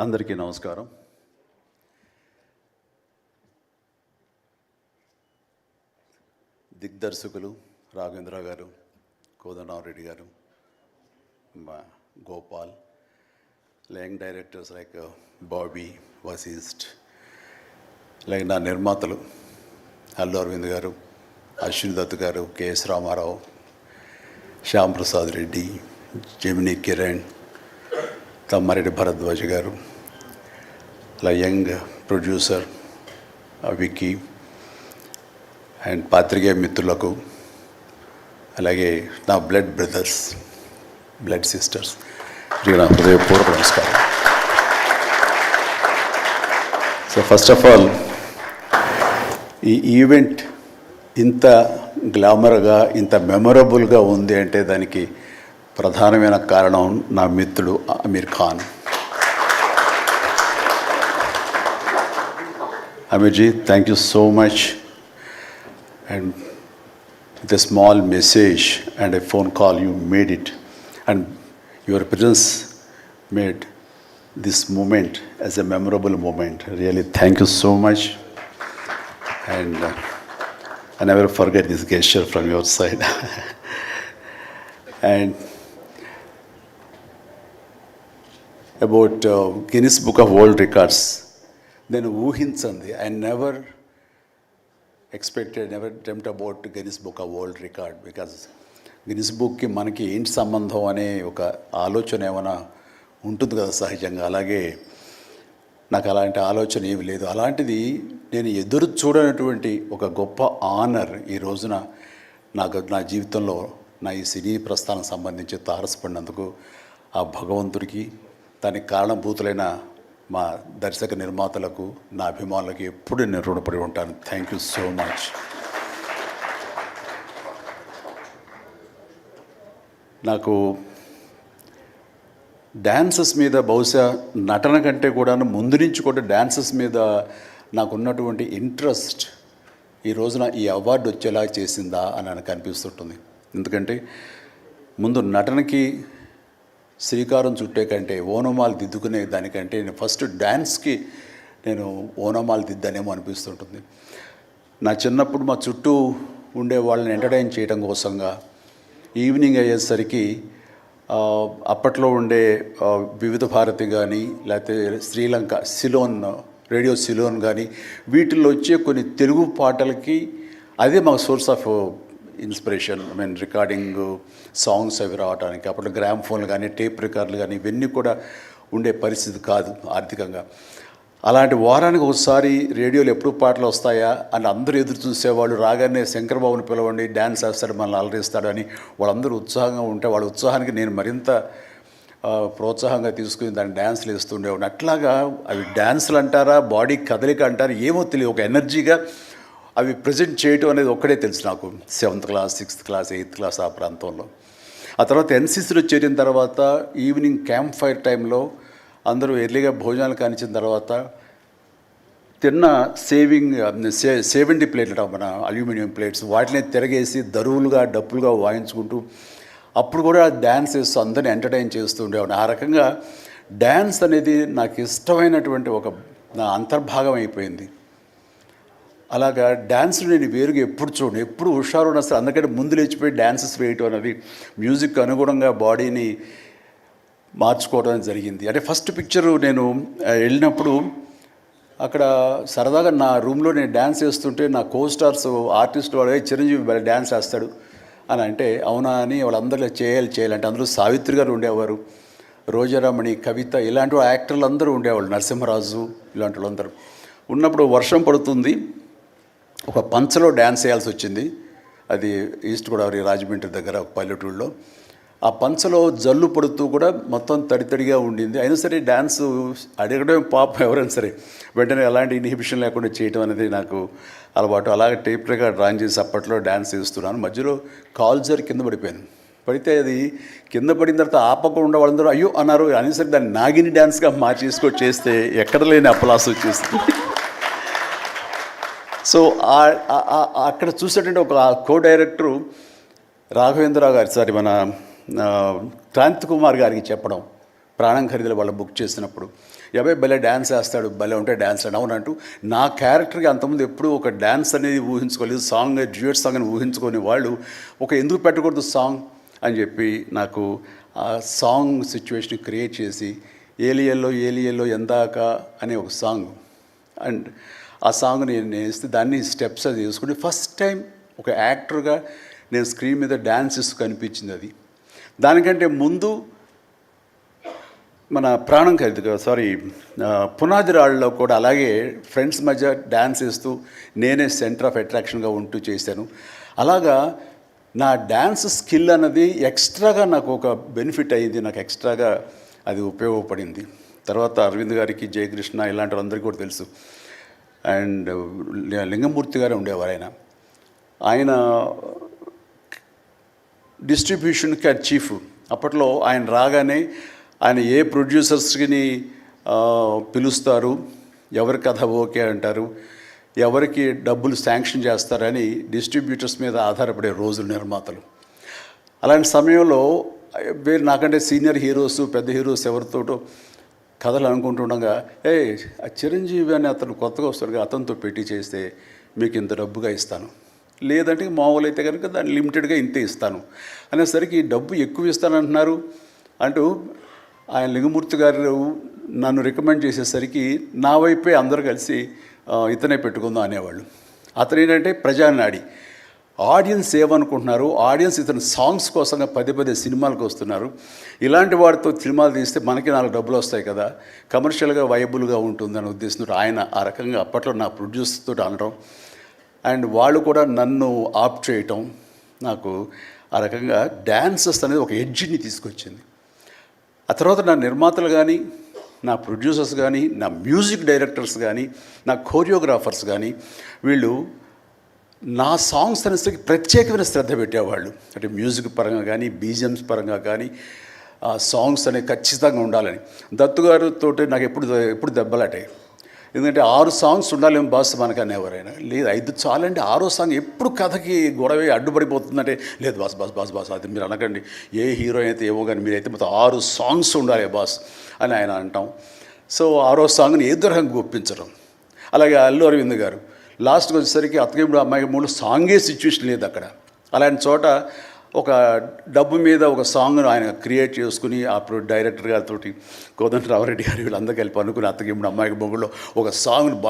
అందరికీ నమస్కారం. దిగ్దర్శకులు రాఘవేంద్ర గారు, కోదండరామరెడ్డి గారు, Gopal, young directors like Bobby, Vasishta, like నా నిర్మాతలు అల్లు అరవింద్ గారు, అశ్విని దత్ గారు, కెఎస్ రామారావు, శ్యామ్ ప్రసాద్ రెడ్డి, జెమినీ కిరణ్, తమ్మారెడ్డి భరద్వాజ్ గారు, అలా యంగ్ ప్రొడ్యూసర్ విక్కీ అండ్ పాత్రికేయ మిత్రులకు, అలాగే నా బ్లడ్ బ్రదర్స్, బ్లడ్ సిస్టర్స్, నా హృదయపూర్వక నమస్కారం. సో ఫస్ట్ ఆఫ్ ఆల్ ఈ ఈవెంట్ ఇంత గ్లామర్గా, ఇంత మెమొరబుల్గా ఉంది అంటే దానికి ప్రధానమైన కారణం నా మిత్రుడు అమీర్ ఖాన్. అమీర్జీ, thank you so much. And with a small message and a phone call, you made it. And your presence made this moment as a memorable moment. Really, thank you so much. And I never forget this gesture from your side. And about Guinness Book of World Records, then ఊహించండి. I never expected, never dreamt about Guinness Book of World Record, because Guinness బుక్కి మనకి ఏంటి సంబంధం అనే ఒక ఆలోచన ఏమైనా ఉంటుంది కదా సహజంగా. అలాగే నాకు అలాంటి ఆలోచన ఏమి లేదు. అలాంటిది నేను ఎదురు చూడనటువంటి ఒక గొప్ప ఆనర్ ఈ రోజున నా జీవితంలో నా ఈ సినీ ప్రస్థానం సంబంధించి తారసపడినందుకు ఆ భగవంతుడికి, దానికి కారణభూతులైన మా దర్శక నిర్మాతలకు, నా అభిమానులకు ఎప్పుడు నేను రుణపడి ఉంటాను. Thank you so much. నాకు డ్యాన్సెస్ మీద, బహుశా నటన కంటే కూడా ముందు నుంచి కూడా డ్యాన్సెస్ మీద నాకున్నటువంటి ఇంట్రెస్ట్ ఈ రోజున ఈ అవార్డు వచ్చేలా చేసిందా అని నాకు అనిపిస్తుంటుంది. ఎందుకంటే ముందు నటనకి శ్రీకారం చుట్టే కంటే, ఓనమాలు దిద్దుకునే దానికంటే నేను ఫస్ట్ డ్యాన్స్కి నేను ఓనమాలు దిద్దానేమో అనిపిస్తుంటుంది. నా చిన్నప్పుడు మా చుట్టూ ఉండే వాళ్ళని ఎంటర్టైన్ చేయడం కోసంగా ఈవినింగ్ అయ్యేసరికి అప్పట్లో ఉండే వివిధ భారతి కానీ, లేకపోతే శ్రీలంక సిలోన్, రేడియో సిలోన్ కానీ, వీటిల్లో వచ్చే కొన్ని తెలుగు పాటలకి అదే మా source of inspiration. I mean recording songs అవి రావడానికి. అప్పుడు గ్రామ్ ఫోన్లు కానీ, టేప్ రికార్డులు కానీ ఇవన్నీ కూడా ఉండే పరిస్థితి కాదు ఆర్థికంగా. అలాంటి వారానికి ఒకసారి రేడియోలో ఎప్పుడు పాటలు వస్తాయా అని అందరూ ఎదురు చూసేవాళ్ళు. రాగానే శంకర్బాబుని పిలవండి, డ్యాన్స్ వేస్తాడు, మనల్ని అలరిస్తాడని వాళ్ళందరూ ఉత్సాహంగా ఉంటే వాళ్ళ ఉత్సాహానికి నేను మరింత ప్రోత్సాహంగా తీసుకుని దాన్ని డ్యాన్స్లు వేస్తుండేవాడిని. అట్లాగా అవి డ్యాన్సులు అంటారా, బాడీ కదలిక అంటారా ఏమో తెలియదు, ఒక ఎనర్జీగా అవి ప్రజెంట్ చేయటం అనేది ఒక్కడే తెలుసు నాకు. 7th class, 6th class, 8th class ఆ ప్రాంతంలో. ఆ తర్వాత ఎన్సీసీలో చేరిన తర్వాత ఈవినింగ్ క్యాంప్ ఫైర్ టైంలో అందరూ ఎర్లీగా భోజనాలు కానిచ్చిన తర్వాత తిన్న 70 ప్లేట్లు మన అల్యూమినియం ప్లేట్స్, వాటిని తిరగేసి దరువులుగా, డప్పులుగా వాయించుకుంటూ అప్పుడు కూడా డ్యాన్స్ వేస్తూ అందరిని ఎంటర్టైన్ చేస్తూ ఉండేవాడిని. ఆ రకంగా డ్యాన్స్ అనేది నాకు ఇష్టమైనటువంటి ఒక నా అంతర్భాగం అయిపోయింది. అలాగా డ్యాన్స్లు నేను వేరుగా ఎప్పుడు చూడను, ఎప్పుడు హుషారు అసలు. అందుకంటే ముందు లేచిపోయి డ్యాన్సెస్ వేయటం అనేది, మ్యూజిక్ అనుగుణంగా బాడీని మార్చుకోవడం జరిగింది. అంటే ఫస్ట్ పిక్చరు నేను వెళ్ళినప్పుడు అక్కడ సరదాగా నా రూమ్లో నేను డ్యాన్స్ వేస్తుంటే నా కో స్టార్స్ ఆర్టిస్ట్ వాళ్ళు చిరంజీవి డ్యాన్స్ వేస్తాడు అని అంటే అవునా అని వాళ్ళందరూ చేయాలంటే అందులో సావిత్రి గారు ఉండేవారు, రోజారమణి, కవిత, ఇలాంటి యాక్టర్లు అందరూ ఉండేవాళ్ళు, నరసింహరాజు ఇలాంటి వాళ్ళందరూ ఉన్నప్పుడు వర్షం పడుతుంది. ఒక పంచలో డ్యాన్స్ చేయాల్సి వచ్చింది. అది ఈస్ట్ గోదావరి రాజమండ్రి దగ్గర ఒక పల్లెటూళ్ళలో. ఆ పంచలో జల్లు పడుతూ కూడా మొత్తం తడితడిగా ఉండింది. అయినా సరే డ్యాన్స్ అడగడం పాపం ఎవరైనా సరే వెంటనే ఎలాంటి ఇన్హిబిషన్ లేకుండా చేయడం అనేది నాకు అలవాటు. అలాగే టేప్ రికార్డ్ డ్రాయింగ్ చేసి అప్పట్లో డ్యాన్స్ చేస్తున్నాను. మధ్యలో కాల్ జారి కింద పడిపోయాను. పడితే అది కింద పడిన తర్వాత ఆపకుండా వాళ్ళందరూ అయ్యో అన్నారు. అయినా సరే దాన్ని నాగిని డ్యాన్స్గా మార్చేసుకొని చేస్తే ఎక్కడ లేని అప్పలాస్ వచ్చేస్తుంది. సో అక్కడ చూసేటంటే ఒక కో డైరెక్టరు రాఘవేంద్రరావు గారు, సారీ మన క్రాంతి కుమార్ గారికి చెప్పడం, ప్రాణం ఖరీదులు వాళ్ళు బుక్ చేసినప్పుడు అబ్బాయి భలే డ్యాన్స్ వేస్తాడు, భలే ఉంటే డ్యాన్స్ అని అవునంటూ నా క్యారెక్టర్కి అంతకుముందు ఎప్పుడూ ఒక డ్యాన్స్ అనేది ఊహించుకోలేదు, సాంగ్ డ్యూయట్ సాంగ్ అని ఊహించుకొని వాళ్ళు ఒక ఎందుకు పెట్టకూడదు సాంగ్ అని చెప్పి నాకు ఆ సాంగ్ సిచ్యువేషన్ క్రియేట్ చేసి ఏలియల్లో ఎందాక అనే ఒక సాంగ్ అండ్ ఆ సాంగ్ నేను వేస్తే దాన్ని స్టెప్స్ అది వేసుకుని ఫస్ట్ టైం ఒక యాక్టర్గా నేను స్క్రీన్ మీద డ్యాన్స్ ఇస్తూ కనిపించింది అది. దానికంటే ముందు మన ప్రాణం ఖరీదు పునాది రాళ్ళలో కూడా అలాగే ఫ్రెండ్స్ మధ్య డ్యాన్స్ వేస్తూ నేనే సెంటర్ ఆఫ్ అట్రాక్షన్గా ఉంటూ చేశాను. అలాగా నా డ్యాన్స్ స్కిల్ అన్నది ఎక్స్ట్రాగా నాకు ఒక బెనిఫిట్ అయ్యింది, నాకు ఎక్స్ట్రాగా అది ఉపయోగపడింది. తర్వాత అరవింద్ గారికి, జయకృష్ణ ఇలాంటి వాళ్ళందరికీ కూడా తెలుసు. అండ్ లింగమూర్తి గారు ఉండేవారు, ఆయన డిస్ట్రిబ్యూషన్కి చీఫ్. అప్పట్లో ఆయన రాగానే ఆయన ఏ ప్రొడ్యూసర్స్ని పిలుస్తారు, ఎవరి కథ ఓకే అంటారు, ఎవరికి డబ్బులు శాంక్షన్ చేస్తారని డిస్ట్రిబ్యూటర్స్ మీద ఆధారపడే రోజులు నిర్మాతలు. అలాంటి సమయంలో వేరు నాకంటే సీనియర్ హీరోస్, పెద్ద హీరోస్ ఎవరితోటో కథలు అనుకుంటుండగా ఆ చిరంజీవి అని అతను కొత్తగా వస్తాడుగా, అతనితో పెట్టి చేస్తే మీకు ఇంత డబ్బుగా ఇస్తాను, లేదంటే మామూలు అయితే కనుక దాన్ని లిమిటెడ్గా ఇంతే ఇస్తాను అనేసరికి డబ్బు ఎక్కువ ఇస్తానంటున్నారు అంటూ ఆయన లింగమూర్తి గారు నన్ను రికమెండ్ చేసేసరికి నా వైపే అందరూ కలిసి ఇతనే పెట్టుకుందాం అనేవాళ్ళు. అతను ఏంటంటే ప్రజానాడి, ఆడియన్స్ ఏమనుకుంటున్నారు, ఆడియన్స్ ఇతను సాంగ్స్ కోసంగా పదే సినిమాలకు వస్తున్నారు, ఇలాంటి వాటితో సినిమాలు తీస్తే మనకి 4 డబ్బులు వస్తాయి కదా, కమర్షియల్గా వైబుల్గా ఉంటుందని ఉద్దేశంతో ఆయన ఆ రకంగా అప్పట్లో నా ప్రొడ్యూసర్తో అనడం అండ్ వాళ్ళు కూడా నన్ను ఆప్ చేయటం నాకు ఆ రకంగా డ్యాన్సెస్ అనేది ఒక ఎడ్జిని తీసుకొచ్చింది. ఆ తర్వాత నా నిర్మాతలు కానీ, నా ప్రొడ్యూసర్స్ కానీ, నా మ్యూజిక్ డైరెక్టర్స్ కానీ, నా కోరియోగ్రాఫర్స్ కానీ వీళ్ళు నా సాంగ్స్ అనేసరికి ప్రత్యేకమైన శ్రద్ధ పెట్టేవాళ్ళు. అంటే మ్యూజిక్ పరంగా కానీ, బీజిఎమ్స్ పరంగా కానీ ఆ సాంగ్స్ అనేవి ఖచ్చితంగా ఉండాలని. దత్తు గారితో నాకు ఎప్పుడు దెబ్బలాటే, ఎందుకంటే 6 సాంగ్స్ ఉండాలేమో బాస్ మనకు అనేవారైనా, లేదు 5 చాలండి, 6వ సాంగ్ ఎప్పుడు కథకి గొడవ అడ్డుపడిపోతుందంటే, లేదు బాస్ అది మీరు అనకండి, ఏ హీరో అయితే ఏమో కానీ మీరైతే మొత్తం 6 సాంగ్స్ ఉండాలి బాస్ అని ఆయన అంటాం. సో 6వ సాంగ్ని ఏదో రకంగా ఒప్పించడం. అలాగే అల్లు అరవింద్ గారు లాస్ట్కి వచ్చేసరికి అత్తగేముడు అమ్మాయి మూడు సాంగే సిచ్యువేషన్ లేదు అక్కడ. అలాంటి చోట ఒక డబ్బు మీద ఒక సాంగ్ను ఆయన క్రియేట్ చేసుకుని అప్పుడు డైరెక్టర్ గారితో కోదండరామరెడ్డి గారు వీళ్ళందరూ కలిపి అనుకుని అత్తగేముడు అమ్మాయికి మొగుళ్ళు ఒక సాంగ్ను